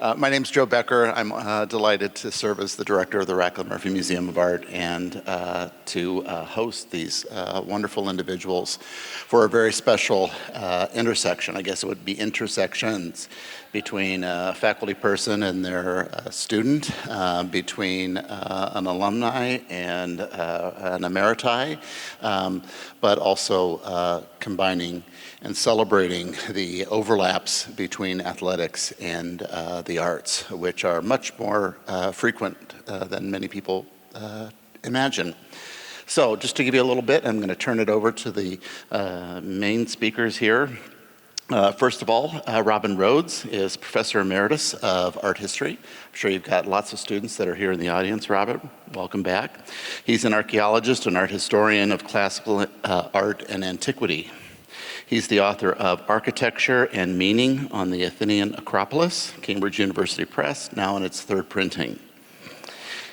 My name's Joe Becker. I'm delighted to serve as the director of the Radcliffe Murphy Museum of Art and to host these wonderful individuals for a very special intersection. I guess it would be intersections between a faculty person and their student, between an alumni and an emeriti, but also combining and celebrating the overlaps between athletics and the arts, which are much more frequent than many people imagine. So just to give you a little bit, I'm going to turn it over to the main speakers here. First of all, Robin Rhodes is Professor Emeritus of Art History. I'm sure you've got lots of students that are here in the audience. Robin, welcome back. He's an archaeologist and art historian of classical art and antiquity. He's the author of Architecture and Meaning on the Athenian Acropolis, Cambridge University Press, now in its third printing.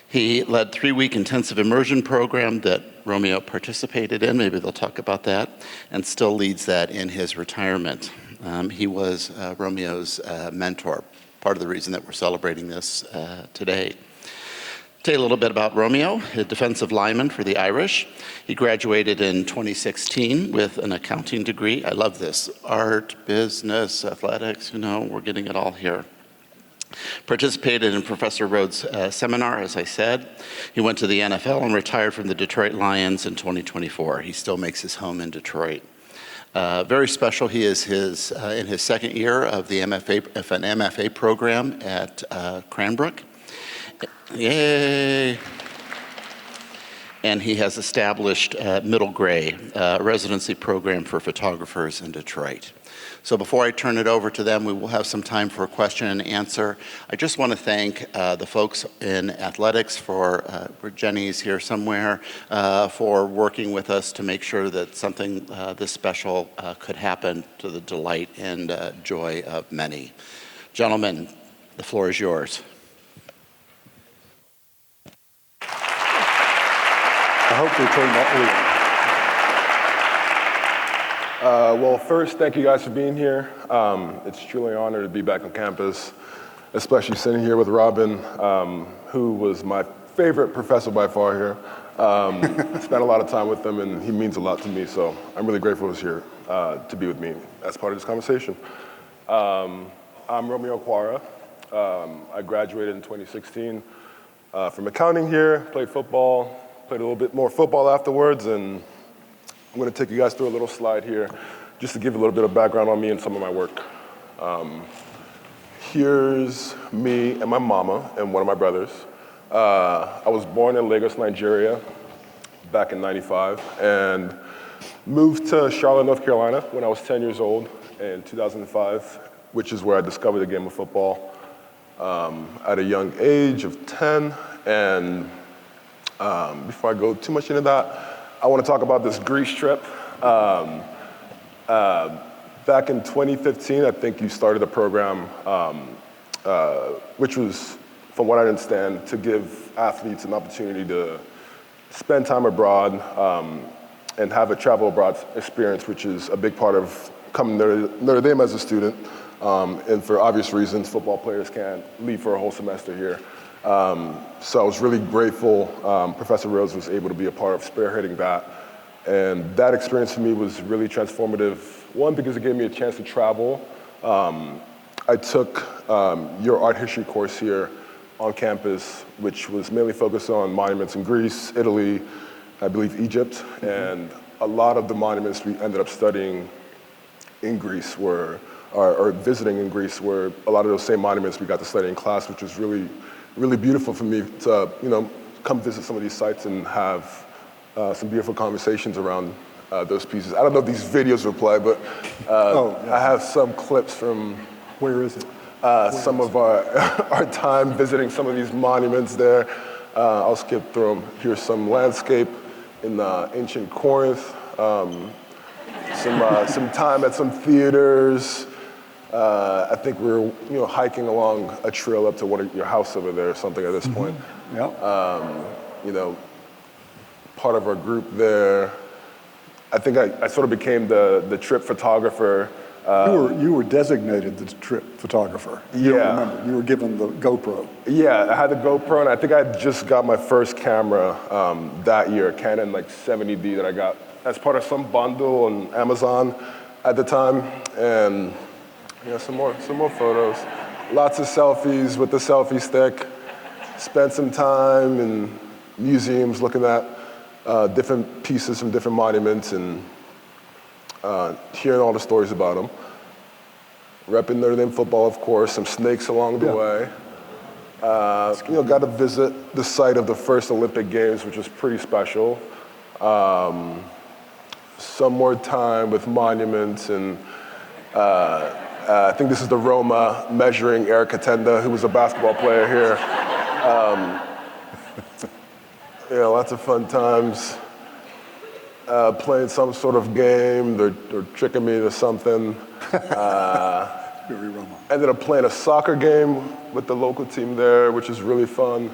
He led 3-week intensive immersion program that Romeo participated in, maybe they'll talk about that, and still leads that in his retirement. He was Romeo's mentor, part of the reason that we're celebrating this today. Tell you a little bit about Romeo, a defensive lineman for the Irish. He graduated in 2016 with an accounting degree. I love this. Art, business, athletics, we're getting it all here. Participated in Professor Rhodes' seminar, as I said. He went to the NFL and retired from the Detroit Lions in 2024. He still makes his home in Detroit. Very special, he is in his second year of an MFA program at Cranbrook. Yay! And he has established Middle Gray, a residency program for photographers in Detroit. So before I turn it over to them, we will have some time for a question and answer. I just want to thank the folks in athletics where Jenny's here somewhere, for working with us to make sure that something this special could happen to the delight and joy of many. Gentlemen, the floor is yours. I hope they turned that early. Well, first, thank you guys for being here. It's truly an honor to be back on campus, especially sitting here with Robin, who was my favorite professor by far here. I spent a lot of time with him, and he means a lot to me, so I'm really grateful he's here to be with me as part of this conversation. I'm Romeo Okwara. I graduated in 2016 from accounting here, played football, played a little bit more football afterwards, and I'm going to take you guys through a little slide here just to give a little bit of background on me and some of my work. Here's me and my mama and one of my brothers. I was born in Lagos, Nigeria back in '95 and moved to Charlotte, North Carolina when I was 10 years old in 2005, which is where I discovered the game of football at a young age of 10. And before I go too much into that, I want to talk about this Greece trip. Back in 2015, I think you started a program which was, from what I understand, to give athletes an opportunity to spend time abroad and have a travel abroad experience, which is a big part of coming to Notre Dame as a student. And for obvious reasons, football players can't leave for a whole semester here. So I was really grateful Professor Rhodes was able to be a part of spearheading that. And that experience for me was really transformative. One, because it gave me a chance to travel. I took your art history course here on campus, which was mainly focused on monuments in Greece, Italy, I believe Egypt. Mm-hmm. And a lot of the monuments we ended up studying in Greece or visiting in Greece were a lot of those same monuments we got to study in class, which was really, really beautiful for me to, come visit some of these sites and have some beautiful conversations around those pieces. I don't know if these videos will play, but I have some clips from... Where is it? Some of our time visiting some of these monuments there. I'll skip through them. Here's some landscape in ancient Corinth. Some time at some theaters. I think we're hiking along a trail up to your house over there or something at this point. Yep. Part of our group there. I think I sort of became the trip photographer You were designated the trip photographer. You don't remember. You were given the GoPro. Yeah, I had the GoPro, and I think I had just got my first camera that year, Canon like 70D that I got as part of some bundle on Amazon at the time, and some more photos. Lots of selfies with the selfie stick. Spent some time in museums looking at different pieces from different monuments and hearing all the stories about them. Repping Notre Dame football, of course, some snakes along the way. Got to visit the site of the first Olympic Games, which was pretty special. Some more time with monuments, and I think this is the Roma measuring Eric Katenda, who was a basketball player here. Lots of fun times. Playing some sort of game, they're tricking me to something. Ended up playing a soccer game with the local team there, which is really fun.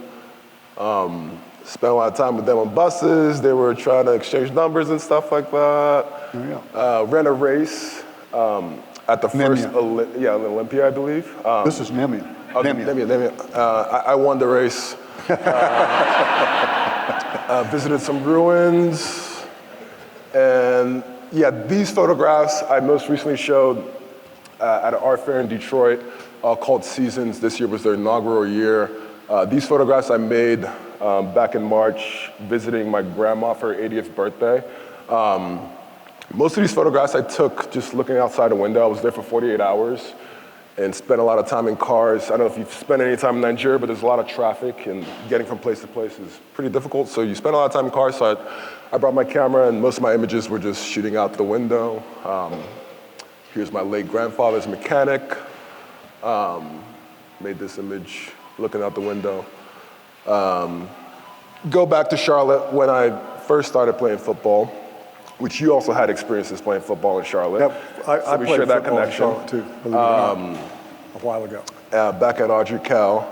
Spent a lot of time with them on buses. They were trying to exchange numbers and stuff like that. Ran a race at the first Olympia, I believe. This is Nemia. Nemia. I won the race. Visited some ruins. And these photographs I most recently showed at an art fair in Detroit called Seasons. This year was their inaugural year. These photographs I made back in March, visiting my grandma for her 80th birthday. Most of these photographs I took just looking outside a window. I was there for 48 hours and spent a lot of time in cars. I don't know if you've spent any time in Nigeria, but there's a lot of traffic, and getting from place to place is pretty difficult. So you spend a lot of time in cars. So I brought my camera, and most of my images were just shooting out the window. Here's my late grandfather's mechanic. Made this image looking out the window. Go back to Charlotte when I first started playing football, which you also had experiences playing football in Charlotte. Yep, I played football in Charlotte too, a while ago. Back at Audrey Cal,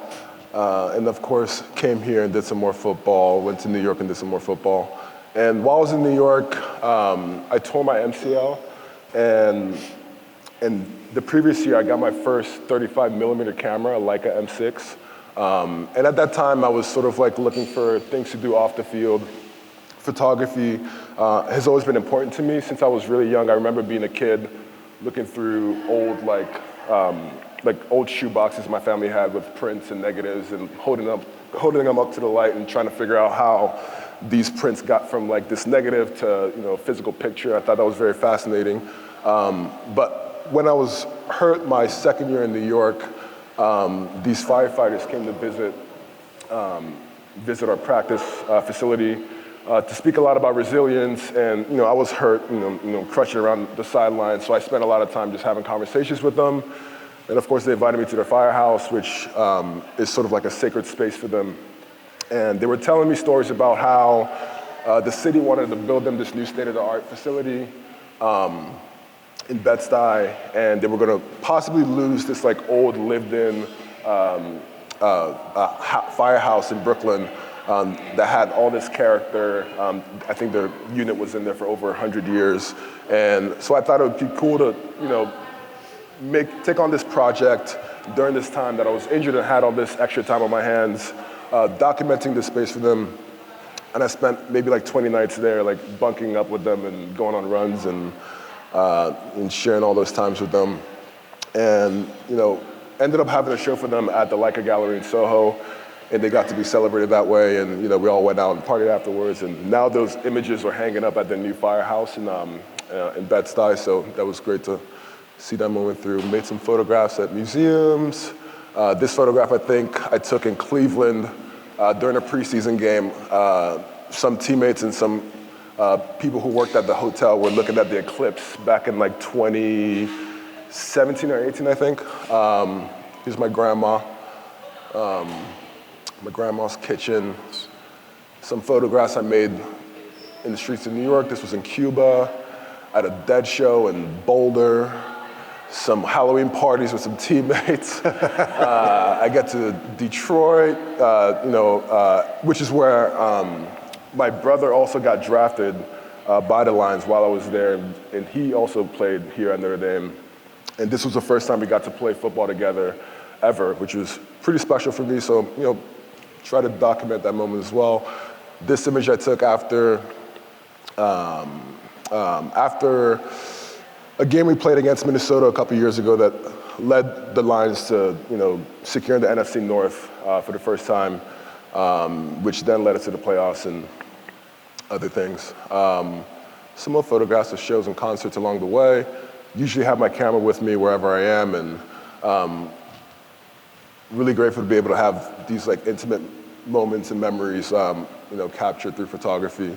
and of course came here and did some more football, went to New York and did some more football. And while I was in New York, I tore my MCL, and the previous year I got my first 35 millimeter camera, a Leica M6. And at that time I was sort of like looking for things to do off the field. Photography has always been important to me since I was really young. I remember being a kid looking through old old shoe boxes my family had with prints and negatives, and holding them up to the light and trying to figure out how these prints got from like this negative to physical picture. I thought that was very fascinating. But when I was hurt my second year in New York, these firefighters came to visit our practice facility to speak a lot about resilience. And I was hurt, crutching around the sidelines. So I spent a lot of time just having conversations with them. And of course, they invited me to their firehouse, which is sort of like a sacred space for them. And they were telling me stories about how the city wanted to build them this new state-of-the-art facility in Bed-Stuy, and they were going to possibly lose this like old lived-in firehouse in Brooklyn that had all this character. I think their unit was in there for over 100 years. And so I thought it would be cool to, take on this project during this time that I was injured and had all this extra time on my hands, documenting the space for them. And I spent maybe like 20 nights there, like bunking up with them and going on runs and sharing all those times with them. And, ended up having a show for them at the Leica Gallery in Soho, and they got to be celebrated that way. And, we all went out and partied afterwards. And now those images are hanging up at the new firehouse in Bed-Stuy, so that was great to see them moving through. Made some photographs at museums. This photograph, I think, I took in Cleveland during a preseason game. Some teammates and some people who worked at the hotel were looking at the eclipse back in like 2017 or 18, I think. Here's my grandma, my grandma's kitchen. Some photographs I made in the streets of New York. This was in Cuba, at a Dead show in Boulder. Some Halloween parties with some teammates. I get to Detroit, which is where my brother also got drafted by the Lions while I was there, and he also played here at Notre Dame. And this was the first time we got to play football together ever, which was pretty special for me. So, try to document that moment as well. This image I took after a game we played against Minnesota a couple years ago that led the Lions to, securing the NFC North for the first time, which then led us to the playoffs and other things. Some more photographs of shows and concerts along the way. Usually have my camera with me wherever I am, and really grateful to be able to have these like intimate moments and memories, captured through photography.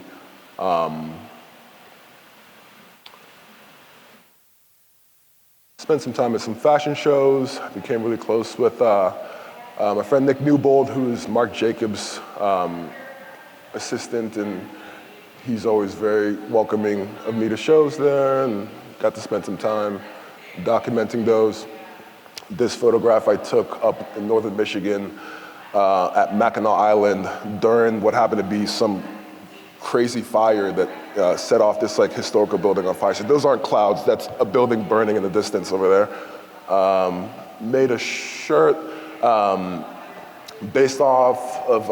Spent some time at some fashion shows. I became really close with my friend Nick Newbold, who's Marc Jacobs' assistant, and he's always very welcoming of me to shows there, and got to spend some time documenting those. This photograph I took up in northern Michigan at Mackinac Island during what happened to be some crazy fire that set off this like historical building on fire. So those aren't clouds, that's a building burning in the distance over there. Made a shirt based off of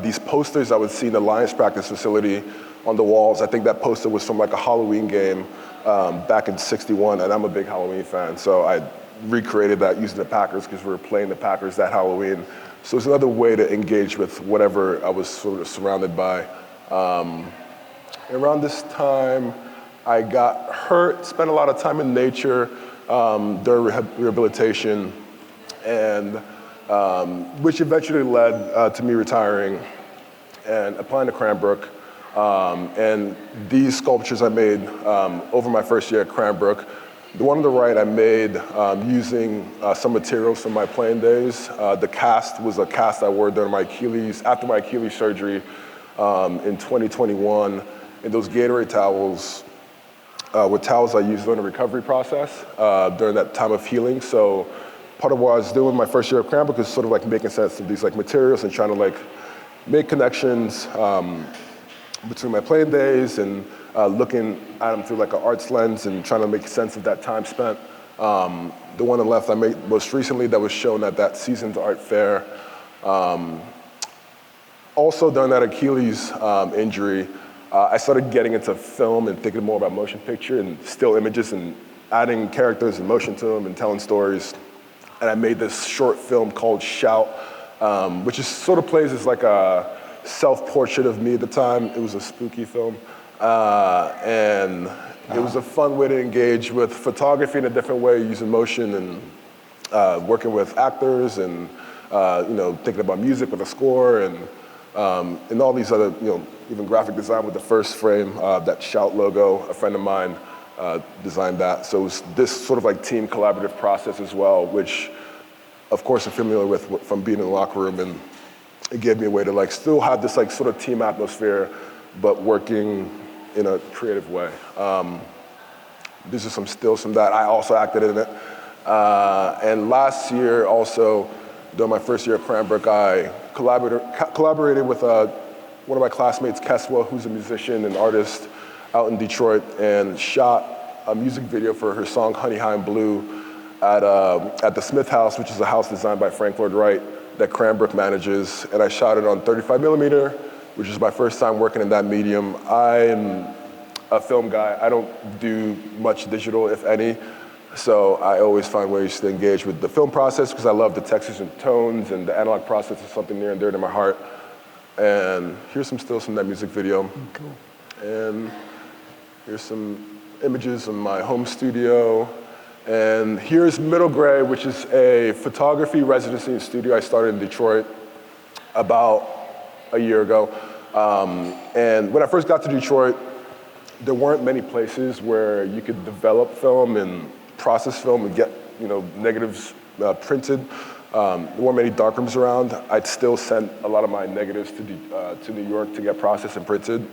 these posters I would see in the Lions practice facility on the walls. I think that poster was from like a Halloween game back in '61, and I'm a big Halloween fan, so I recreated that using the Packers because we were playing the Packers that Halloween. So it's another way to engage with whatever I was sort of surrounded by. Around this time, I got hurt, spent a lot of time in nature during rehabilitation, and which eventually led to me retiring and applying to Cranbrook. And these sculptures I made over my first year at Cranbrook. The one on the right I made using some materials from my playing days. The cast was a cast I wore during after my Achilles surgery in 2021. And those Gatorade towels were towels I used during the recovery process during that time of healing. So part of what I was doing my first year at Cranbrook is sort of like making sense of these like materials and trying to like make connections between my playing days and looking at them through like an arts lens and trying to make sense of that time spent. The one on the left I made most recently that was shown at that Seasons Art Fair. Also during that Achilles injury, I started getting into film and thinking more about motion picture and still images and adding characters and motion to them and telling stories. And I made this short film called Shout, which is sort of plays as like a self-portrait of me at the time. It was a spooky film. And it was a fun way to engage with photography in a different way, using motion and working with actors and thinking about music with a score and all these other, even graphic design with the first frame, that Shout logo, a friend of mine designed that. So it was this sort of like team collaborative process as well, which of course I'm familiar with from being in the locker room, and it gave me a way to like still have this like sort of team atmosphere, but working in a creative way. These are some stills from that. I also acted in it. And last year also, during my first year at Cranbrook, I collaborated with one of my classmates, Keswa, who's a musician and artist out in Detroit, and shot a music video for her song Honey High and Blue at the Smith House, which is a house designed by Frank Lloyd Wright that Cranbrook manages. And I shot it on 35 millimeter, which is my first time working in that medium. I'm a film guy. I don't do much digital, if any. So I always find ways to engage with the film process because I love the textures and tones, and the analog process is something near and dear to my heart. And here's some stills from that music video. Cool. And here's some images of my home studio. And here's Middle Gray, which is a photography residency studio I started in Detroit about a year ago. And when I first got to Detroit, there weren't many places where you could develop film and process film and get negatives printed. There weren't many darkrooms around. I'd still send a lot of my negatives to New York to get processed and printed.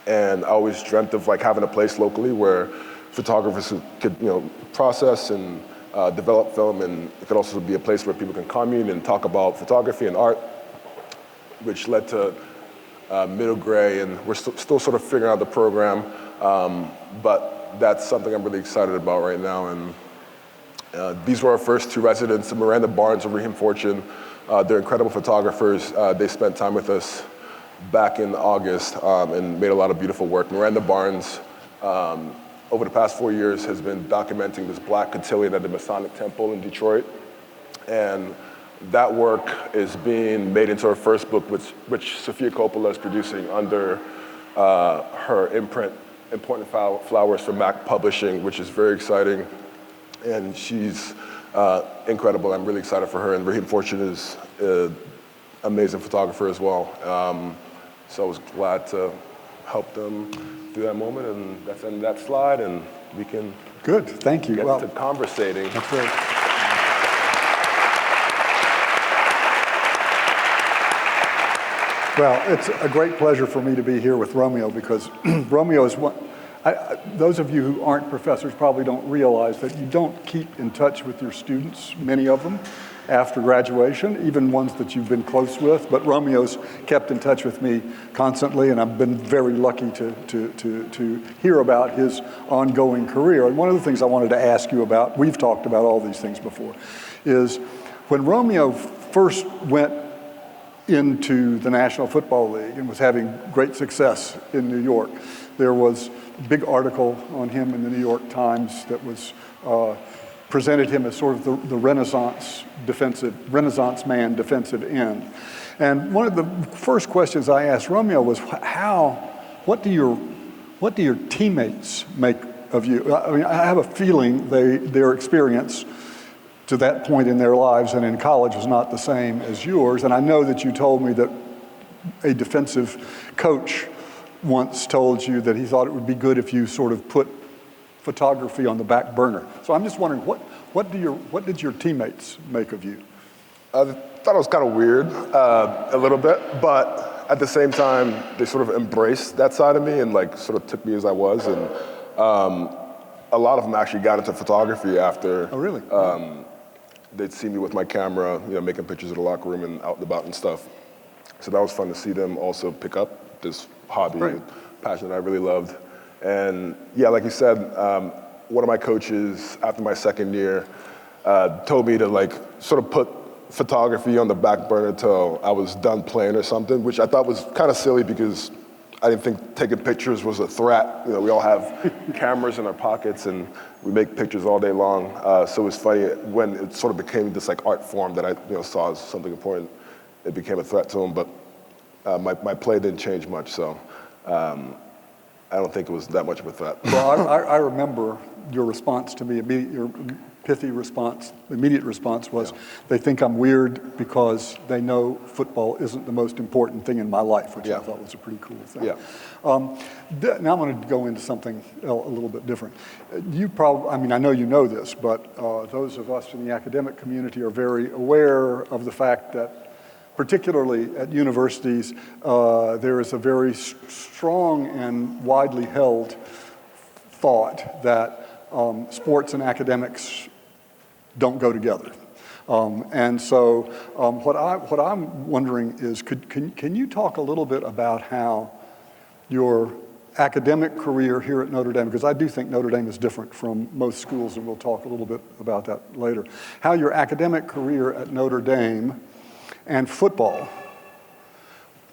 And I always dreamt of like having a place locally where photographers could process and develop film, and it could also be a place where people can commune and talk about photography and art, which led to Middle Gray, and we're still sort of figuring out the program. But that's something I'm really excited about right now. And these were our first two residents, Miranda Barnes and Raheem Fortune. They're incredible photographers. They spent time with us back in August and made a lot of beautiful work. Miranda Barnes, over the past 4 years, has been documenting this black cotillion at the Masonic Temple in Detroit. And that work is being made into her first book, which Sophia Coppola is producing under her imprint, Important Flowers for Mac Publishing, which is very exciting. And she's incredible. I'm really excited for her. And Raheem Fortune is an amazing photographer as well. So I was glad to help them through that moment. And that's the end of that slide. And we can Good, thank you. get to conversating. That's great. Well, it's a great pleasure for me to be here with Romeo because Romeo is one. Those of you who aren't professors probably don't realize that you don't keep in touch with your students, many of them, after graduation, even ones that you've been close with. But Romeo's kept in touch with me constantly, and I've been very lucky to hear about his ongoing career. And one of the things I wanted to ask you about, we've talked about all these things before, is when Romeo first went into the National Football League and was having great success in New York, there was a big article on him in the New York Times that was presented him as sort of the Renaissance man, defensive end. And one of the first questions I asked Romeo was, what do your teammates make of you? I mean, I have a feeling their experience to that point in their lives and in college was not the same as yours. And I know that you told me that a defensive coach once told you that he thought it would be good if you sort of put photography on the back burner. So I'm just wondering, what did your teammates make of you? I thought it was kind of weird, a little bit, but at the same time, they sort of embraced that side of me and like sort of took me as I was. And a lot of them actually got into photography after. Oh, really? They'd see me with my camera, making pictures of the locker room and out and about and stuff. So that was fun to see them also pick up this hobby, Right. passion that I really loved. And yeah, like you said, one of my coaches after my second year told me to like sort of put photography on the back burner till I was done playing or something, which I thought was kind of silly because I didn't think taking pictures was a threat. We all have cameras in our pockets and we make pictures all day long. So it was funny when it sort of became this like art form that I saw as something important. It became a threat to him, but my play didn't change much. So I don't think it was that much of a threat. Well, I remember your response to me, your pithy response, immediate response was, they think I'm weird because they know football isn't the most important thing in my life, which I thought was a pretty cool thing. Yeah. Now I'm going to go into something a little bit different. I know you know this, but those of us in the academic community are very aware of the fact that particularly at universities, there is a very strong and widely held thought that sports and academics don't go together. And so what I'm wondering is, can you talk a little bit about how your academic career here at Notre Dame, because I do think Notre Dame is different from most schools, and we'll talk a little bit about that later, how your academic career at Notre Dame and football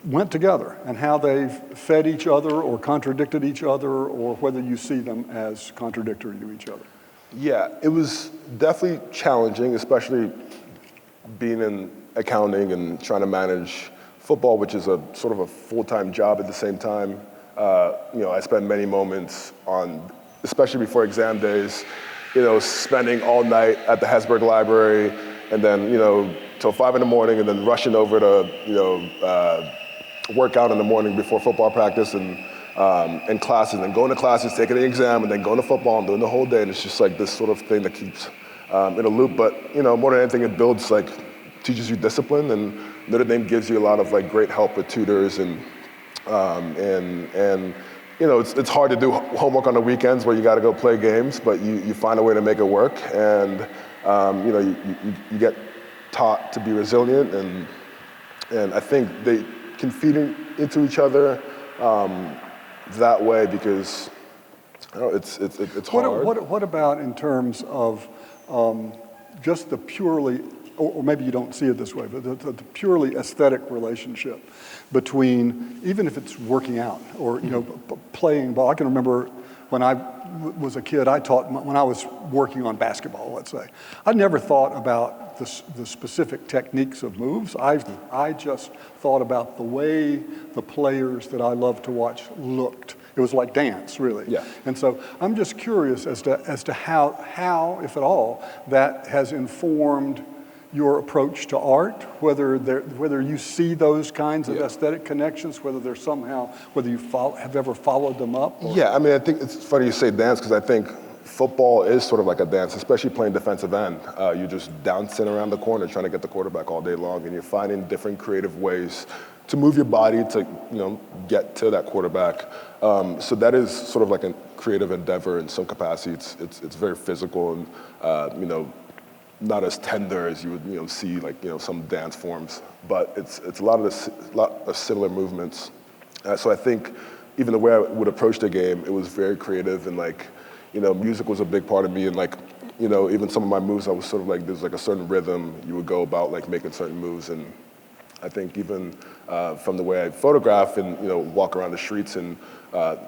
went together, and how they've fed each other or contradicted each other, or whether you see them as contradictory to each other. Yeah, it was definitely challenging, especially being in accounting and trying to manage football, which is a sort of a full-time job at the same time. I spent many moments especially before exam days, spending all night at the Hesburgh Library, and then, till 5 in the morning, and then rushing over to, work out in the morning before football practice and classes, and going to classes, taking the exam, and then going to football and doing the whole day. And it's just like this sort of thing that keeps in a loop. But more than anything, it builds teaches you discipline, and Notre Dame gives you a lot of great help with tutors and it's hard to do homework on the weekends where you got to go play games, but you find a way to make it work, and you get taught to be resilient, and I think they can feed into each other that way, because Oh, it's hard. What about in terms of just the purely, or maybe you don't see it this way, but the purely aesthetic relationship between, even if it's working out or playing ball. I can remember when I was a kid, when I was working on basketball, let's say, I never thought about the specific techniques of moves. I just thought about the way the players that I loved to watch looked. It was like dance, really. Yeah. And so I'm just curious as to how, if at all, that has informed your approach to art, whether you see those kinds of aesthetic connections, whether you have ever followed them up. Or? Yeah, I mean, I think it's funny you say dance, because I think football is sort of like a dance, especially playing defensive end. You're just dancing around the corner trying to get the quarterback all day long, and you're finding different creative ways to move your body to get to that quarterback. So that is sort of like a creative endeavor in some capacity. It's very physical and not as tender as you would see like some dance forms, but it's a lot of similar movements. So I think even the way I would approach the game, it was very creative, and music was a big part of me, and even some of my moves, I was sort of like there's like a certain rhythm you would go about like making certain moves. And I think even from the way I photograph and walk around the streets and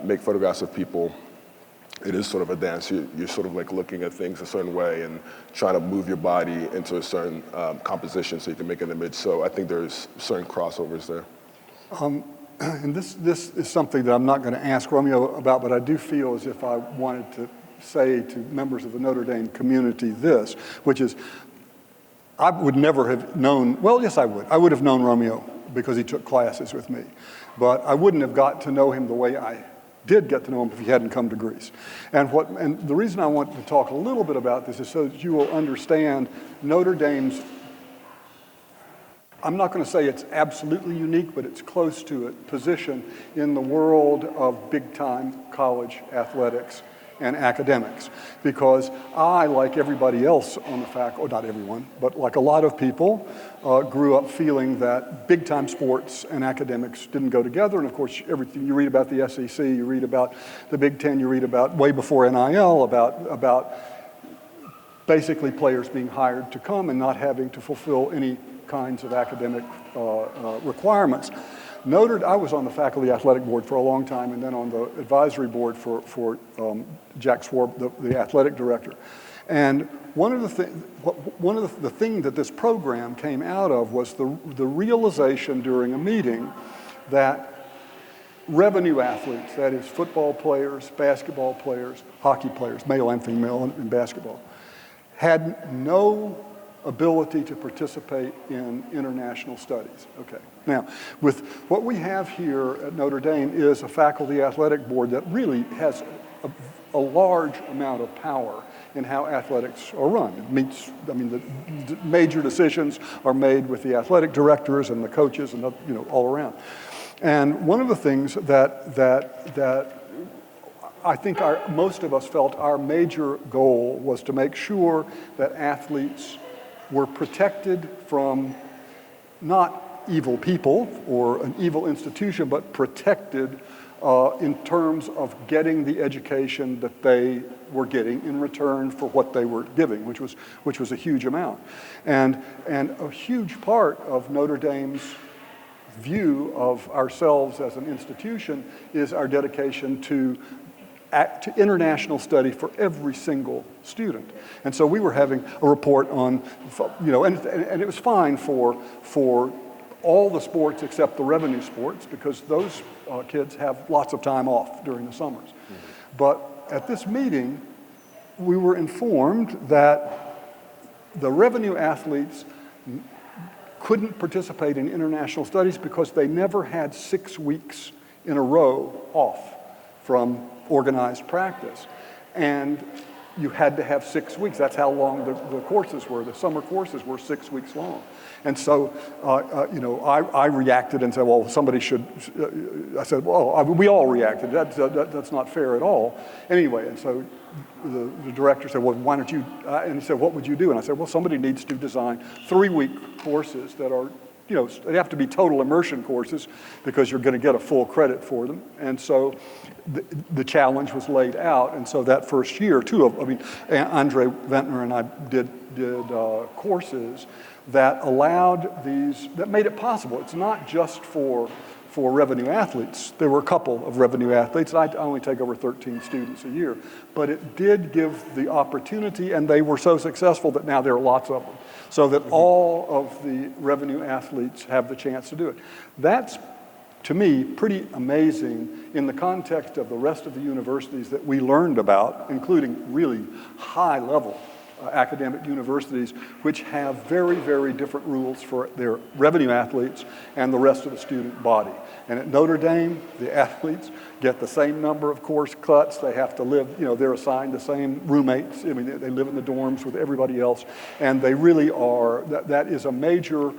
make photographs of people, it is sort of a dance. You're sort of like looking at things a certain way and trying to move your body into a certain composition so you can make an image. So I think there's certain crossovers there. And this is something that I'm not going to ask Romeo about, but I do feel as if I wanted to say to members of the Notre Dame community this, which is, I would never have known, well, yes, I would. I would have known Romeo because he took classes with me. But I wouldn't have got to know him the way I did get to know him if he hadn't come to Greece. And the reason I want to talk a little bit about this is so that you will understand Notre Dame's, I'm not going to say it's absolutely unique, but it's close to it, position in the world of big-time college athletics and academics. Because I, like everybody else on the faculty, or not everyone, but like a lot of people, grew up feeling that big-time sports and academics didn't go together. And of course, everything you read about the SEC, you read about the Big Ten, you read about way before NIL, about basically players being hired to come and not having to fulfill any kinds of academic requirements. I was on the faculty athletic board for a long time, and then on the advisory board for Jack Swarb, the athletic director. And one of the thing that this program came out of was the realization during a meeting that revenue athletes, that is football players, basketball players, hockey players, male and female in basketball, had no ability to participate in international studies. Okay. Now, with what we have here at Notre Dame is a faculty athletic board that really has a large amount of power in how athletics are run. The major decisions are made with the athletic directors and the coaches and all around. And one of the things that I think most of us felt our major goal was to make sure that athletes were protected from not evil people or an evil institution, but protected in terms of getting the education that they were getting in return for what they were giving, which was a huge amount. And a huge part of Notre Dame's view of ourselves as an institution is our dedication to international study for every single student. And so we were having a report on, and it was fine for all the sports except the revenue sports, because those kids have lots of time off during the summers. Mm-hmm. But at this meeting, we were informed that the revenue athletes couldn't participate in international studies because they never had 6 weeks in a row off from organized practice. And you had to have 6 weeks. That's how long the courses were. The summer courses were 6 weeks long. And so, I reacted and said, well, somebody should, I said, well, we all reacted. That's not fair at all. Anyway, and so the director said, well, why don't you, and he said, what would you do? And I said, well, somebody needs to design 3-week courses that are they have to be total immersion courses because you're going to get a full credit for them. And so the challenge was laid out. And so that first year, Andre Ventnor and I did courses that allowed that made it possible. It's not just for revenue athletes. There were a couple of revenue athletes. I only take over 13 students a year, but it did give the opportunity, and they were so successful that now there are lots of them, so that all of the revenue athletes have the chance to do it. That's, to me, pretty amazing in the context of the rest of the universities that we learned about, including really high-level academic universities, which have very, very different rules for their revenue athletes and the rest of the student body. And at Notre Dame, the athletes get the same number of course cuts. They have to live, they're assigned the same roommates. They live in the dorms with everybody else. And they really are, that is a major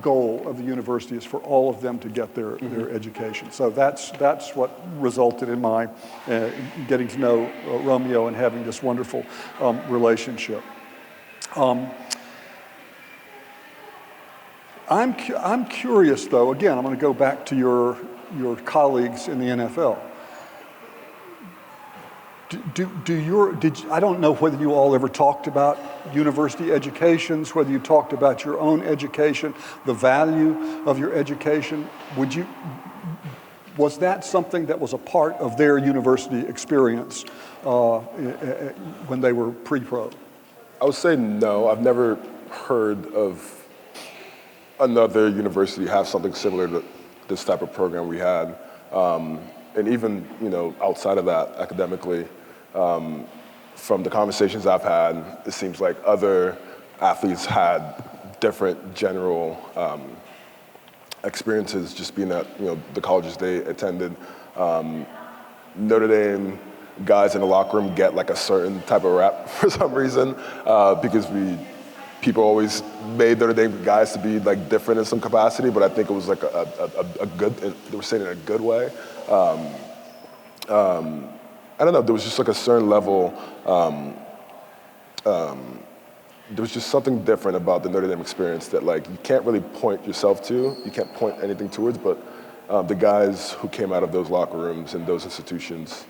goal of the university, is for all of them to get their education. So that's what resulted in my getting to know Romeo and having this wonderful relationship. I'm curious, though. Again, I'm going to go back to your colleagues in the NFL. I don't know whether you all ever talked about university educations, whether you talked about your own education, the value of your education. Was that something that was a part of their university experience when they were pre-pro? I would say no. I've never heard of another university have something similar to this type of program we had. And even, outside of that, academically, from the conversations I've had, it seems like other athletes had different general experiences just being at, the colleges they attended. Notre Dame guys in the locker room get like a certain type of rap for some reason, because people always made Notre Dame guys to be like different in some capacity, but I think it was like a good, they were saying it in a good way. I don't know, there was just like a certain level, there was just something different about the Notre Dame experience that like you can't really point yourself to, you can't point anything towards, but the guys who came out of those locker rooms and those institutions,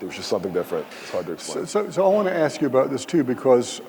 there was just something different. It's hard to explain. So I want to ask you about this too, because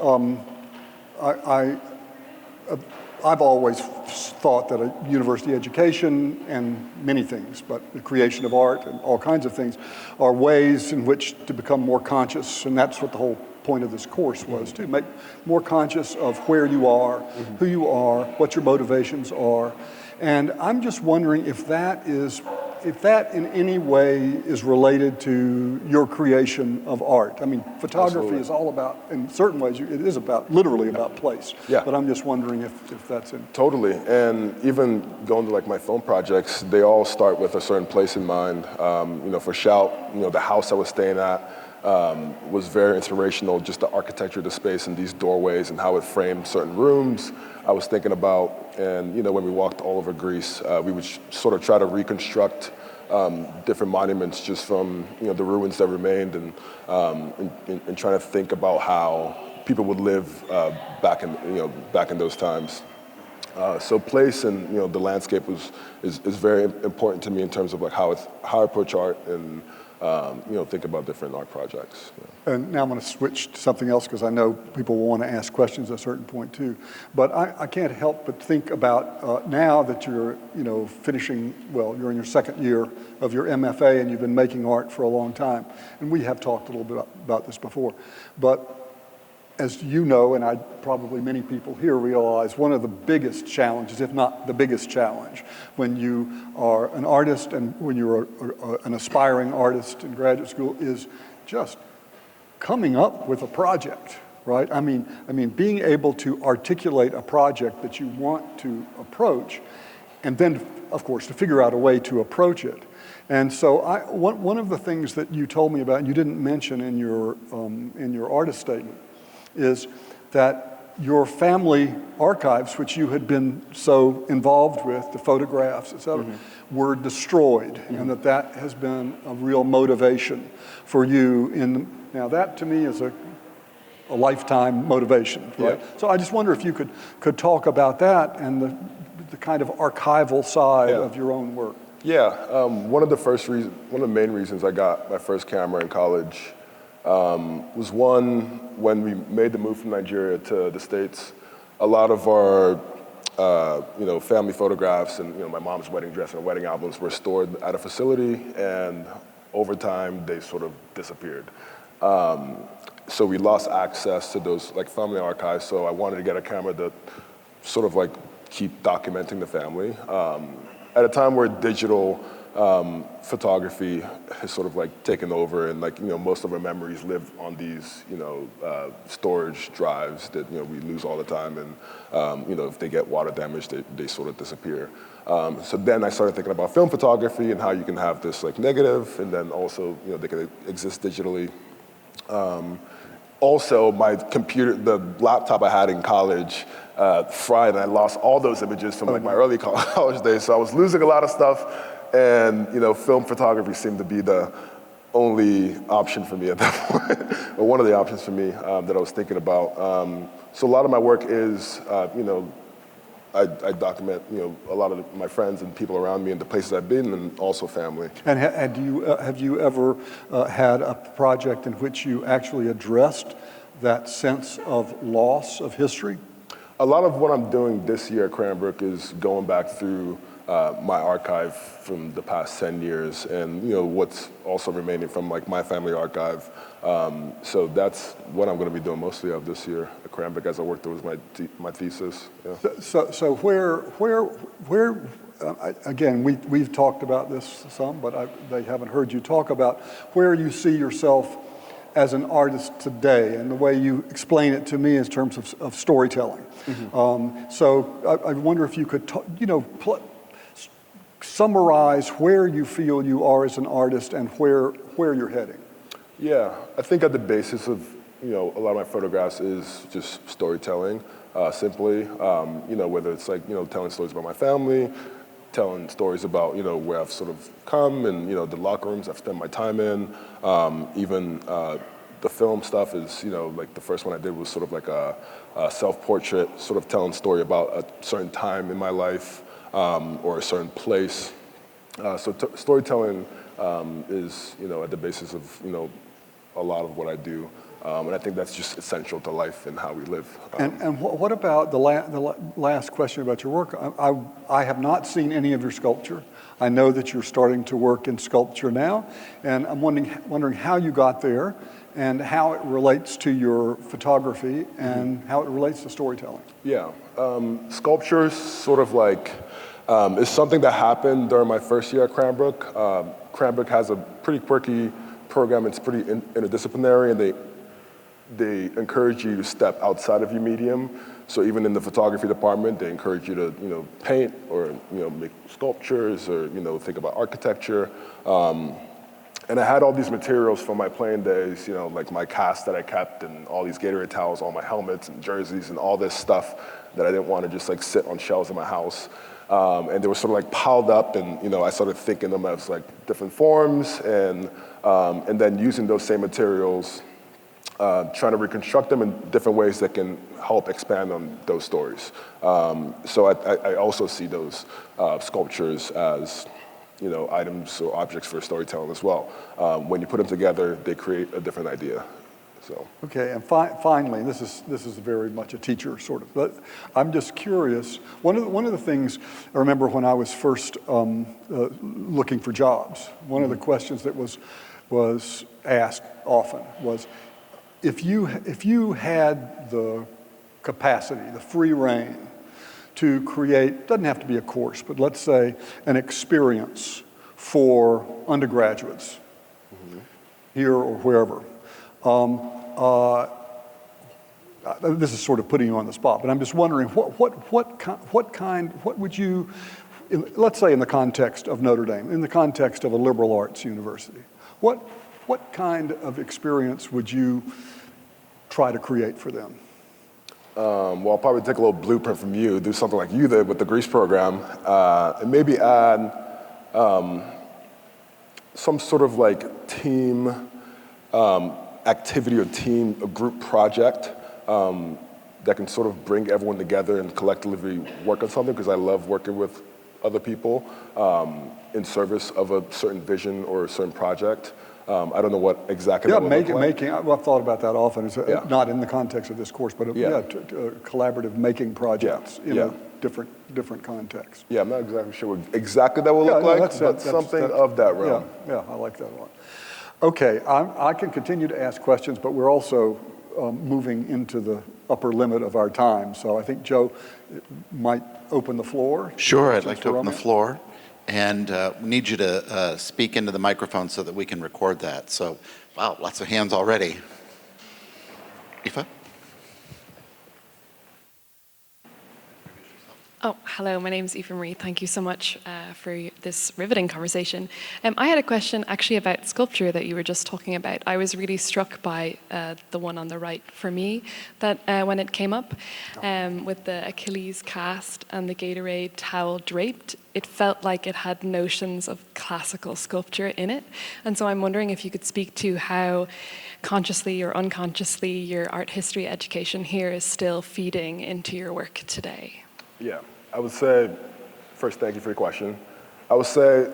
I've always thought that a university education and many things, but the creation of art and all kinds of things, are ways in which to become more conscious, and that's what the whole point of this course was, to make more conscious of where you are, who you are, what your motivations are. And I'm just wondering if that in any way is related to your creation of art. I mean, photography Absolutely. is all about, in certain ways, it is literally about place. Yeah. But I'm just wondering if that's in. Totally, and even going to like my film projects, they all start with a certain place in mind. For Shout, the house I was staying at was very inspirational, just the architecture of the space and these doorways and how it framed certain rooms. I was thinking about, and when we walked all over Greece, we would sort of try to reconstruct different monuments just from the ruins that remained, and trying to think about how people would live back in those times. So place and the landscape is very important to me in terms of like how I approach art and think about different art projects. And now I'm going to switch to something else because I know people will want to ask questions at a certain point too. But I can't help but think about now that you're finishing, you're in your second year of your MFA and you've been making art for a long time. And we have talked a little bit about this before. But as you know, and probably many people here realize, one of the biggest challenges, if not the biggest challenge, when you are an artist and when you're an aspiring artist in graduate school, is just coming up with a project, right? I mean, being able to articulate a project that you want to approach, and then, of course, to figure out a way to approach it. And so one of the things that you told me about, and you didn't mention in your artist statement, is that your family archives, which you had been so involved with, the photographs, et cetera, were destroyed, and that has been a real motivation for you. Now that to me is a lifetime motivation, right? Yeah. So I just wonder if you could talk about that and the kind of archival side of your own work. Yeah, one of the main reasons I got my first camera in college was when we made the move from Nigeria to the States. A lot of our family photographs and my mom's wedding dress and wedding albums were stored at a facility, and over time they sort of disappeared. So we lost access to those family archives. So I wanted to get a camera that sort of keep documenting the family. At a time where digital photography has sort of taken over, and most of our memories live on these storage drives that we lose all the time, and if they get water damage, they sort of disappear. So then I started thinking about film photography and how you can have this negative, and then also they can exist digitally. Also, my computer, the laptop I had in college, fried, and I lost all those images from my early college days. So I was losing a lot of stuff, and film photography seemed to be the only option for me at that point, or one of the options for me that I was thinking about. So a lot of my work is, I document a lot of my friends and people around me and the places I've been, and also family. And have you ever had a project in which you actually addressed that sense of loss of history? A lot of what I'm doing this year at Cranbrook is going back through my archive from the past 10 years, and what's also remaining from my family archive. So that's what I'm going to be doing mostly of this year at Cranbrook as I work towards my thesis. Yeah. So where again, we've talked about this some, but they haven't heard you talk about where you see yourself as an artist today, and the way you explain it to me in terms of storytelling. Mm-hmm. So I wonder if you could summarize where you feel you are as an artist and where you're heading. Yeah, I think at the basis of a lot of my photographs is just storytelling, simply. Whether it's telling stories about my family, telling stories about where I've sort of come, and the locker rooms I've spent my time in. Even the film stuff is the first one I did was sort of a self-portrait, sort of telling a story about a certain time in my life or a certain place. So storytelling is at the basis of a lot of what I do. And I think that's just essential to life and how we live. And what about the last question about your work? I have not seen any of your sculpture. I know that you're starting to work in sculpture now, and I'm wondering how you got there and how it relates to your photography and how it relates to storytelling. Yeah, sculpture sort of is something that happened during my first year at Cranbrook. Cranbrook has a pretty quirky program. It's pretty interdisciplinary, and they encourage you to step outside of your medium. So even in the photography department, they encourage you to paint or make sculptures or think about architecture. And I had all these materials from my playing days, like my cast that I kept, and all these Gatorade towels, all my helmets and jerseys and all this stuff that I didn't want to just sit on shelves in my house. And they were sort of piled up, and I started thinking them as different forms, and then using those same materials, trying to reconstruct them in different ways that can help expand on those stories. So I also see those sculptures as items or objects for storytelling as well. When you put them together, they create a different idea. So. Okay, and finally, this is very much a teacher sort of, but I'm just curious. One of the things I remember when I was first looking for jobs, one of the questions that was asked often was, if you had the capacity, the free rein to create, doesn't have to be a course, but let's say an experience for undergraduates here or wherever. This is sort of putting you on the spot, but I'm just wondering what would you, let's say in the context of Notre Dame, in the context of a liberal arts university, what kind of experience would you try to create for them? Well, I'll probably take a little blueprint from you, do something like you did with the Greece program, and maybe add some sort of team activity or team, a group project that can sort of bring everyone together and collectively work on something, because I love working with other people in service of a certain vision or a certain project. I don't know what exactly that would look like. I've thought about that often. It's not in the context of this course, but collaborative making projects in a different context. Yeah, I'm not exactly sure what exactly that will look like, but something of that realm. Yeah, I like that a lot. Okay, I can continue to ask questions, but we're also moving into the upper limit of our time. So I think Joe might open the floor. Sure, I'd like to open the floor. And we need you to speak into the microphone so that we can record that. So, wow, lots of hands already. Aoife? Oh, hello, my name is Aoife Marie. Thank you so much for this riveting conversation. I had a question actually about sculpture that you were just talking about. I was really struck by the one on the right for me, that when it came up with the Achilles cast and the Gatorade towel draped, it felt like it had notions of classical sculpture in it. And so I'm wondering if you could speak to how consciously or unconsciously your art history education here is still feeding into your work today. Yeah, I would say, first, thank you for your question. I would say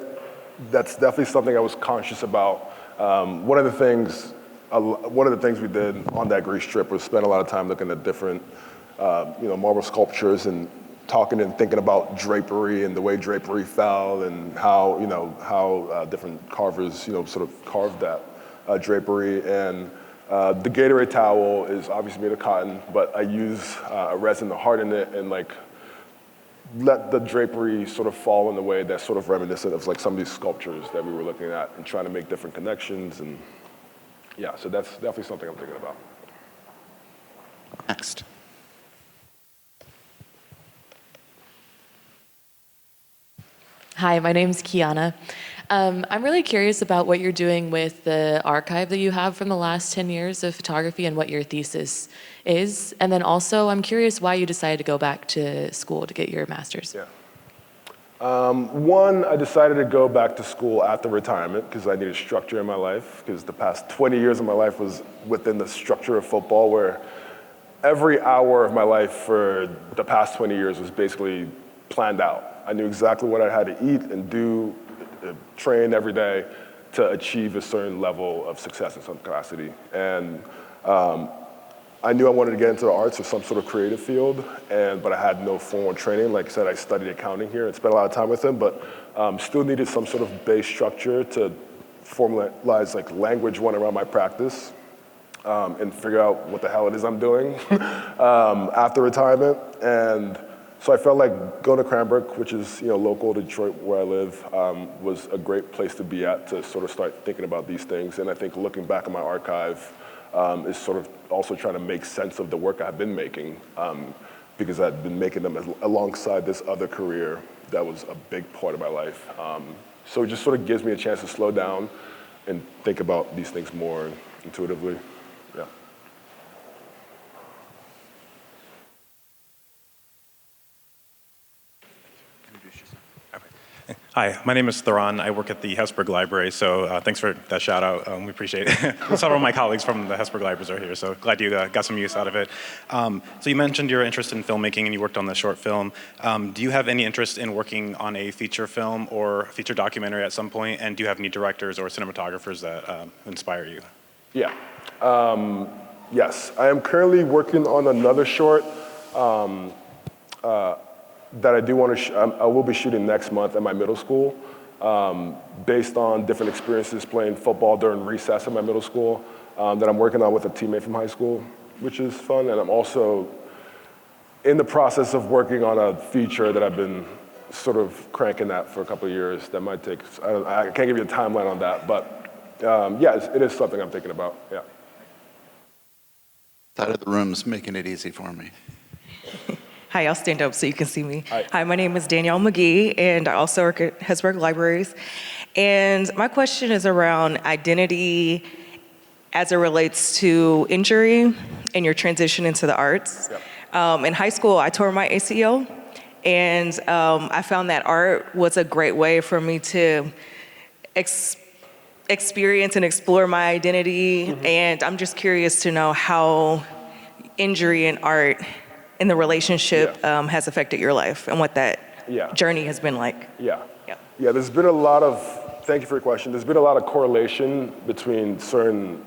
that's definitely something I was conscious about. One of the things we did on that Greece trip was spend a lot of time looking at different, marble sculptures and talking and thinking about drapery and the way drapery fell and how different carvers, sort of carved that drapery. And the Gatorade towel is obviously made of cotton, but I use a resin to harden it and let the drapery sort of fall in the way that's sort of reminiscent of some of these sculptures that we were looking at and trying to make different connections. And yeah, so that's definitely something I'm thinking about. Next. Hi, my name's Kiana. I'm really curious about what you're doing with the archive that you have from the last 10 years of photography and what your thesis is. And then also, I'm curious why you decided to go back to school to get your master's. Yeah. One, I decided to go back to school after retirement because I needed structure in my life, because the past 20 years of my life was within the structure of football, where every hour of my life for the past 20 years was basically planned out. I knew exactly what I had to eat and do, train every day to achieve a certain level of success in some capacity. And I knew I wanted to get into the arts or some sort of creative field, but I had no formal training. Like I said, I studied accounting here and spent a lot of time with them, but still needed some sort of base structure to formalize language one around my practice and figure out what the hell it is I'm doing after retirement. And so I felt like going to Cranbrook, which is local to Detroit where I live, was a great place to be at to sort of start thinking about these things. And I think looking back at my archive is sort of also trying to make sense of the work I've been making, because I've been making them alongside this other career that was a big part of my life. So it just sort of gives me a chance to slow down and think about these things more intuitively. Yeah. Hi, my name is Theron. I work at the Hesburgh Library, so thanks for that shout out. We appreciate it. Several of my colleagues from the Hesburgh Libraries are here, so glad you got some use out of it. So you mentioned your interest in filmmaking and you worked on the short film. Do you have any interest in working on a feature film or feature documentary at some point? And do you have any directors or cinematographers that inspire you? Yeah. Yes, I am currently working on another short that I do want to, I will be shooting next month at my middle school, based on different experiences playing football during recess at my middle school, that I'm working on with a teammate from high school, which is fun. And I'm also in the process of working on a feature that I've been sort of cranking at for a couple of years that might take, I can't give you a timeline on that, but yeah, it is something I'm thinking about, yeah. Side of the room's making it easy for me. Hi, I'll stand up so you can see me. Hi, my name is Danielle McGee, and I also work at Hesburgh Libraries. And my question is around identity as it relates to injury and your transition into the arts. Yep. In high school, I tore my ACL, and I found that art was a great way for me to experience and explore my identity. And I'm just curious to know how injury and art in the relationship has affected your life and what that journey has been like. Yeah, there's been a lot of, thank you for your question, there's been a lot of correlation between certain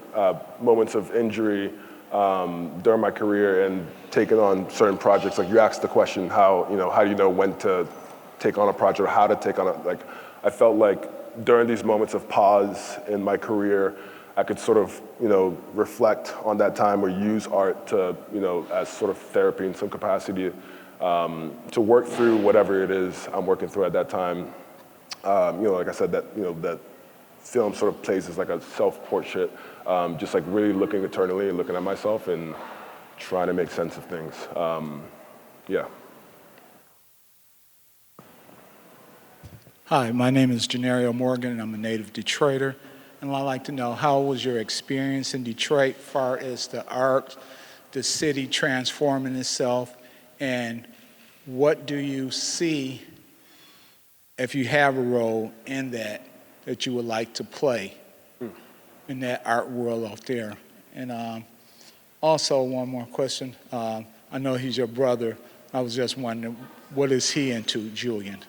moments of injury during my career and taking on certain projects. Like you asked the question, how do you know when to take on a project or how to take on it? Like, I felt like during these moments of pause in my career, I could sort of, reflect on that time or use art to, as sort of therapy in some capacity, to work through whatever it is I'm working through at that time. Like I said, that film sort of plays as like a self-portrait, just like really looking eternally and looking at myself and trying to make sense of things. Hi, my name is Janario Morgan, and I'm a native Detroiter. And I'd like to know, how was your experience in Detroit as far as the art, the city transforming itself, and what do you see, if you have a role in that you would like to play in that art world out there? And also one more question. I know he's your brother. I was just wondering, what is he into, Julian?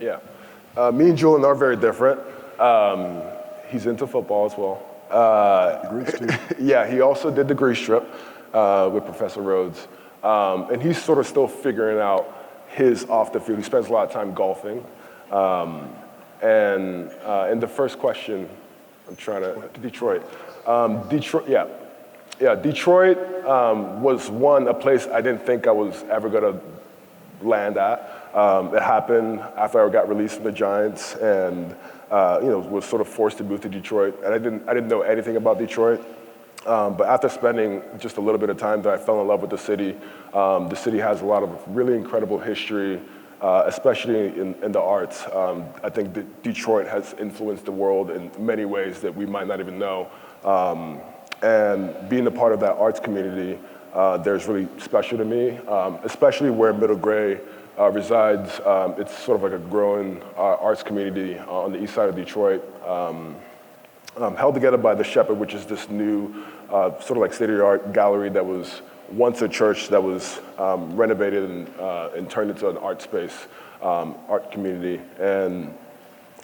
Yeah. Me and Julian are very different. He's into football as well. Greece too. Yeah, he also did the Greece trip with Professor Rhodes. And he's sort of still figuring out his off the field. He spends a lot of time golfing. And the first question, I'm trying to, Detroit. Detroit was a place I didn't think I was ever gonna land at. It happened after I got released from the Giants and was sort of forced to move to Detroit. And I didn't know anything about Detroit. But after spending just a little bit of time there, I fell in love with the city. The city has a lot of really incredible history, especially in the arts. I think that Detroit has influenced the world in many ways that we might not even know. And being a part of that arts community, there's really special to me, especially where Middle Gray resides. It's sort of like a growing arts community on the east side of Detroit, held together by the Shepherd, which is this new sort of like state-of-the-art gallery that was once a church that was renovated and turned into an art space, art community. And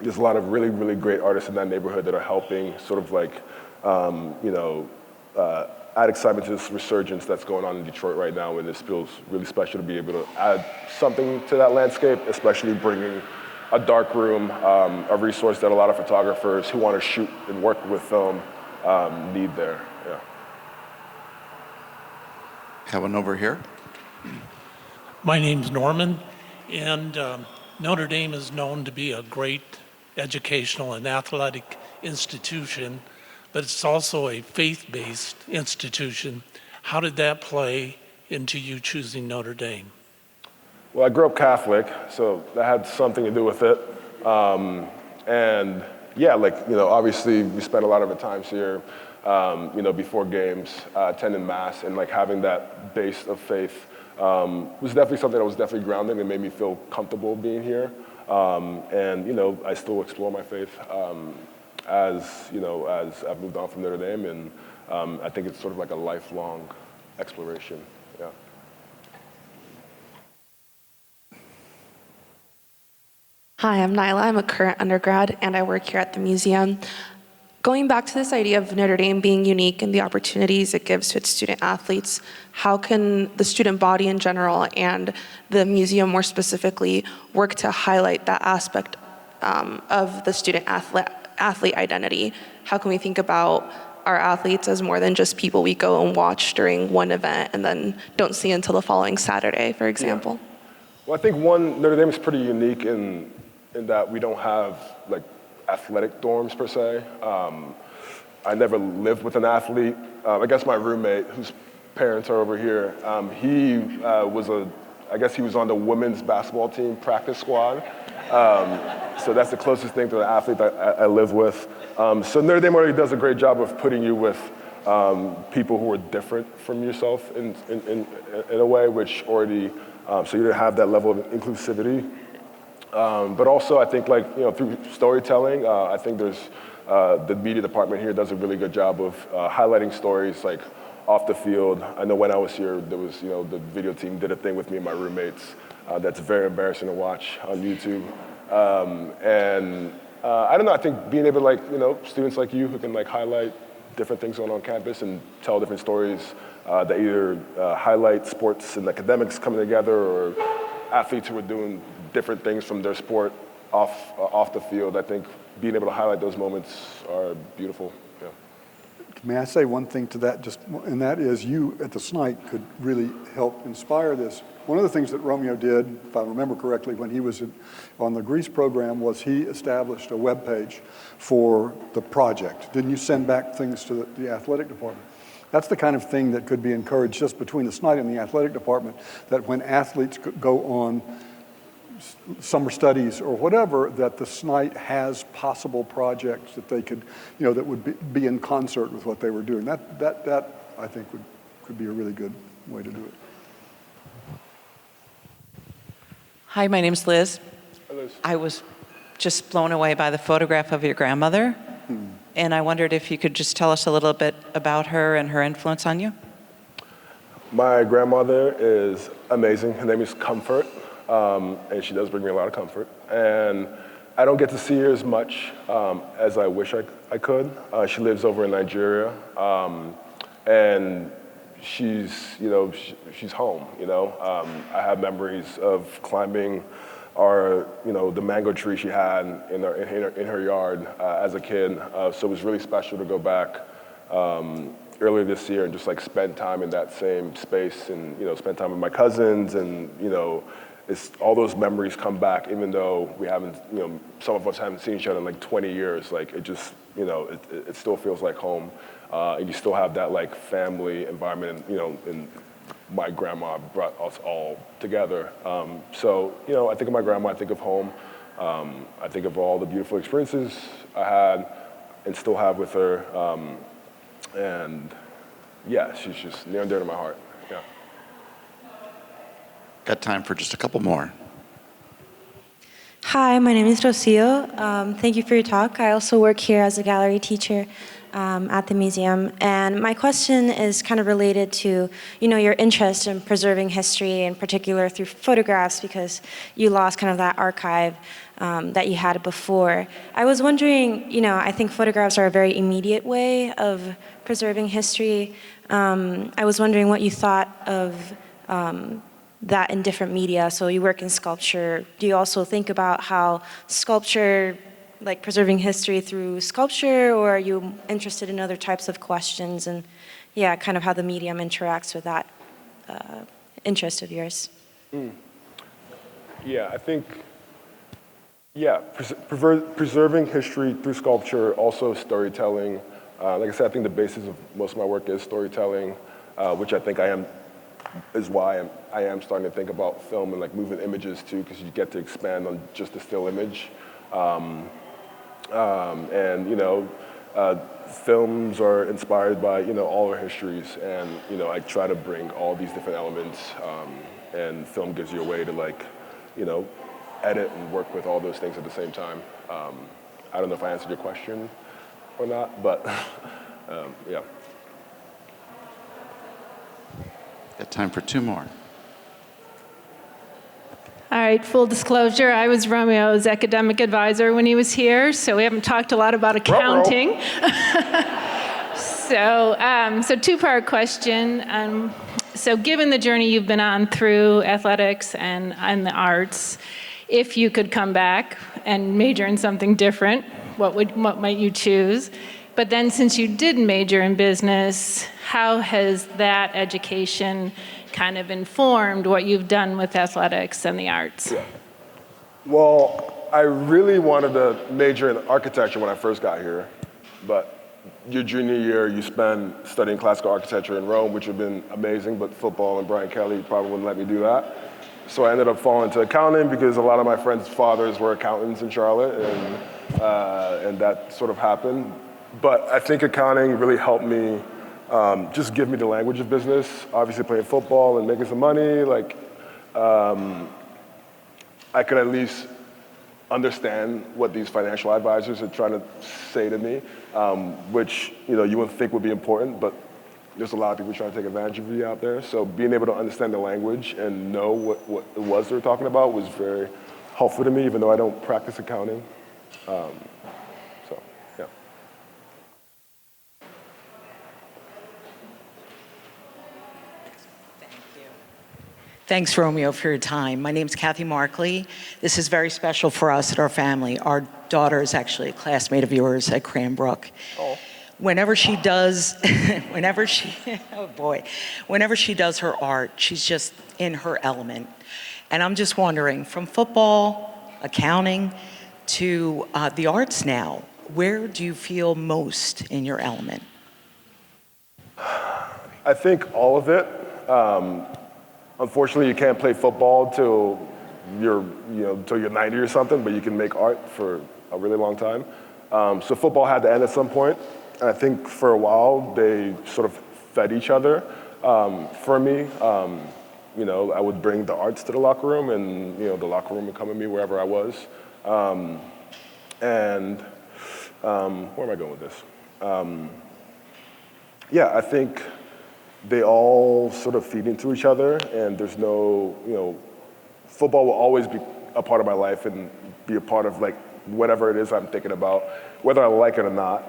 there's a lot of really, really great artists in that neighborhood that are helping sort of like, add excitement to this resurgence that's going on in Detroit right now, and this feels really special to be able to add something to that landscape, especially bringing a dark room, a resource that a lot of photographers who want to shoot and work with film need there. Yeah. Have one over here. My name's Norman, and Notre Dame is known to be a great educational and athletic institution, but it's also a faith-based institution. How did that play into you choosing Notre Dame? Well, I grew up Catholic, so that had something to do with it. And yeah, obviously we spent a lot of the times here, before games, attending mass, and having that base of faith was definitely something that was definitely grounding and made me feel comfortable being here. And I still explore my faith as I've moved on from Notre Dame, and I think it's sort of like a lifelong exploration. Yeah. Hi, I'm Nyla. I'm a current undergrad, and I work here at the museum. Going back to this idea of Notre Dame being unique and the opportunities it gives to its student athletes, how can the student body in general and the museum more specifically work to highlight that aspect of the student athlete identity? How can we think about our athletes as more than just people we go and watch during one event and then don't see until the following Saturday, for example? Yeah. Well, I think Notre Dame is pretty unique in that we don't have athletic dorms per se. I never lived with an athlete. I guess my roommate, whose parents are over here, he was on the women's basketball team practice squad. So that's the closest thing to the athlete that I live with. So Notre Dame already does a great job of putting you with people who are different from yourself in a way, which already, so you have that level of inclusivity. But also I think through storytelling, I think there's the media department here does a really good job of highlighting stories like off the field. I know when I was here, there was, the video team did a thing with me and my roommates that's very embarrassing to watch on YouTube. I don't know, I think being able to students like you who can highlight different things going on campus and tell different stories that either highlight sports and academics coming together or athletes who are doing different things from their sport off the field. I think being able to highlight those moments are beautiful. Yeah. May I say one thing to that, and that is you at the SNITE could really help inspire this. One of the things that Romeo did, if I remember correctly, when he was on the Greece program was he established a web page for the project. Didn't you send back things to the athletic department? That's the kind of thing that could be encouraged just between the SNITE and the athletic department, that when athletes go on summer studies or whatever, that the SNITE has possible projects that they could, that would be in concert with what they were doing. That I think could be a really good way to do it. Hi, my name's Liz. Hi, Liz. I was just blown away by the photograph of your grandmother, and I wondered if you could just tell us a little bit about her and her influence on you. My grandmother is amazing. Her name is Comfort, and she does bring me a lot of comfort. And I don't get to see her as much as I wish I could. She lives over in Nigeria, and she's home. I have memories of climbing the mango tree she had in her yard as a kid. So it was really special to go back earlier this year and just spend time in that same space and spend time with my cousins, and it's all those memories come back, even though we haven't, some of us haven't seen each other in 20 years. It just, it still feels like home. And you still have that family environment, and my grandma brought us all together. So, I think of my grandma, I think of home. I think of all the beautiful experiences I had and still have with her. And yeah, she's just near and dear to my heart, yeah. Got time for just a couple more. Hi, my name is Rocio. Thank you for your talk. I also work here as a gallery teacher at the museum. And my question is kind of related to, your interest in preserving history, in particular through photographs, because you lost kind of that archive that you had before. I was wondering, I think photographs are a very immediate way of preserving history. I was wondering what you thought of that in different media. So you work in sculpture. Do you also think about how sculpture, preserving history through sculpture, or are you interested in other types of questions, and kind of how the medium interacts with that interest of yours? Yeah, I think, preserving history through sculpture, also storytelling. Like I said, I think the basis of most of my work is storytelling, which I think is why I am starting to think about film and moving images too, because you get to expand on just the still image. Films are inspired by, all our histories, and, I try to bring all these different elements, and film gives you a way to edit and work with all those things at the same time. I don't know if I answered your question or not, but yeah. Got time for two more. All right, full disclosure, I was Romeo's academic advisor when he was here, so we haven't talked a lot about accounting. So two-part question. So given the journey you've been on through athletics and the arts, if you could come back and major in something different, what might you choose? But then since you did major in business, how has that education kind of informed what you've done with athletics and the arts? Yeah. Well, I really wanted to major in architecture when I first got here, but your junior year, you spend studying classical architecture in Rome, which would have been amazing, but football and Brian Kelly probably wouldn't let me do that. So I ended up falling to accounting because a lot of my friends' fathers were accountants in Charlotte, and that sort of happened. But I think accounting really helped me just give me the language of business. Obviously playing football and making some money, I could at least understand what these financial advisors are trying to say to me, which you wouldn't think would be important, but there's a lot of people trying to take advantage of you out there. So being able to understand the language and know what it was they were talking about was very helpful to me, even though I don't practice accounting. So, yeah. Thanks, Romeo, for your time. My name's Kathy Markley. This is very special for us at our family. Our daughter is actually a classmate of yours at Cranbrook. Oh. Whenever she does, oh boy, whenever she does her art, she's just in her element. And I'm just wondering, from football, accounting, to the arts now, where do you feel most in your element? I think all of it. Unfortunately, you can't play football till you're 90 or something, but you can make art for a really long time. So football had to end at some point, and I think for a while they sort of fed each other. For me, I would bring the arts to the locker room, and the locker room would come with me wherever I was. And where am I going with this? Yeah, I think they all sort of feed into each other, and there's no, football will always be a part of my life and be a part of like whatever it is I'm thinking about, whether I like it or not,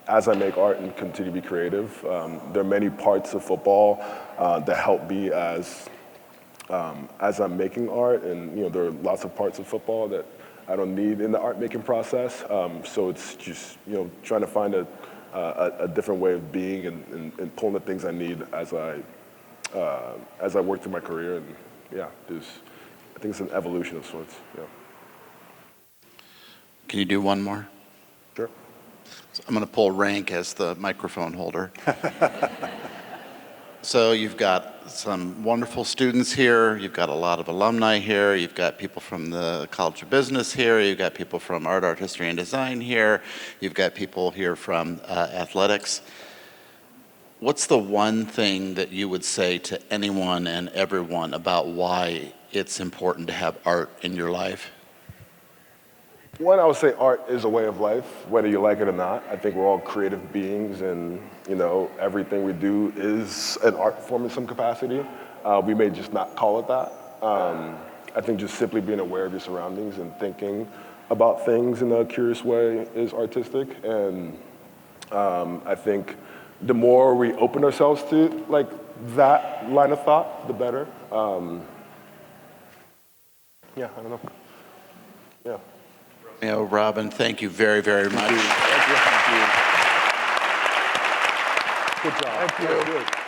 as I make art and continue to be creative. There are many parts of football that help me as I'm making art, and there are lots of parts of football that I don't need in the art making process. So it's just trying to find a different way of being and pulling the things I need as I work through my career. And yeah, I think it's an evolution of sorts. Yeah. Can you do one more? Sure. So I'm going to pull rank as the microphone holder. So you've got some wonderful students here, you've got a lot of alumni here, you've got people from the College of Business here, you've got people from Art, History, and Design here, you've got people here from athletics. What's the one thing that you would say to anyone and everyone about why it's important to have art in your life? One, I would say art is a way of life, whether you like it or not. I think we're all creative beings, and everything we do is an art form in some capacity. We may just not call it that. I think just simply being aware of your surroundings and thinking about things in a curious way is artistic. And I think the more we open ourselves to like that line of thought, the better. Yeah, I don't know. Yeah. Robin, thank you very, very much. Thank you. Good job. Thank you.